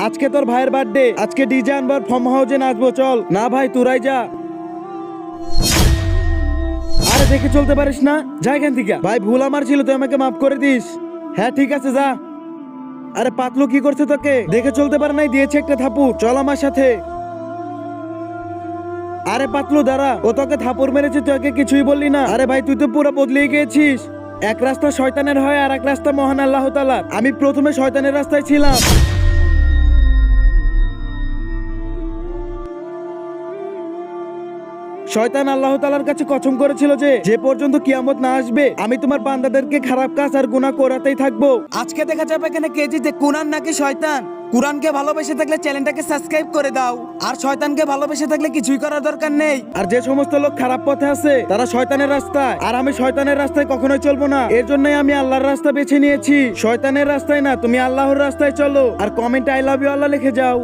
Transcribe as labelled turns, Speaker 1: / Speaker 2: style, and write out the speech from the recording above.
Speaker 1: আজকে তোর ভাইয়ের বার্থডে, আজকে ডিজে আনবার ফার্ম হাউসে নাচবো, চল। না ভাই, তোরাই যা। আরে দেখে চলতে পারিস না, যা এখান থেকে। ভাই ভুল আমার ছিল, তুই আমাকে মাফ করে দিস। হ্যাঁ ঠিক আছে, যা। আরে পাতলু কি করছে তোকে? দেখে চলতে পারে নাই, দিয়েছে একটা থাপুর। চল আমার সাথে। আরে পাতলু দাঁড়া, ও তোকে থাপড় মেরেছে, তুই ওকে কিছুই বললি না। আরে ভাই তুই তো পুরো বদলে গিয়েছিস। এক রাস্তা শয়তানের হয় আর এক রাস্তা মহান আল্লাহ তাআলার। আমি প্রথমে শয়তানের রাস্তায় ছিলাম। শয়তান আল্লাহ তাআলার কাছে কসম করেছিল যে যে পর্যন্ত কিয়ামত না আসবে আমি তোমার বান্দাদেরকে খারাপ কাজ আর গুনাহ করাতেই থাকবো। আজকে দেখা যাবে এখানে কে জিতে, কুরআন নাকি শয়তান। কুরআনকে ভালোবেসে থাকলে চ্যানেলটাকে সাবস্ক্রাইব করে দাও, আর শয়তানকে ভালোবেসে থাকলে কিছুই করার দরকার নেই। আর যে সমস্ত লোক খারাপ পথে আছে তারা শয়তানের রাস্তায়, আর আমি শয়তানের রাস্তায় কখনোই চলবো না। এর জন্যই আমি আল্লাহর রাস্তা বেছে নিয়েছি। শয়তানের রাস্তায় না, তুমি আল্লাহর রাস্তায় চলো। আর কমেন্টে আই লাভ ইউ আল্লাহ লিখে যাও।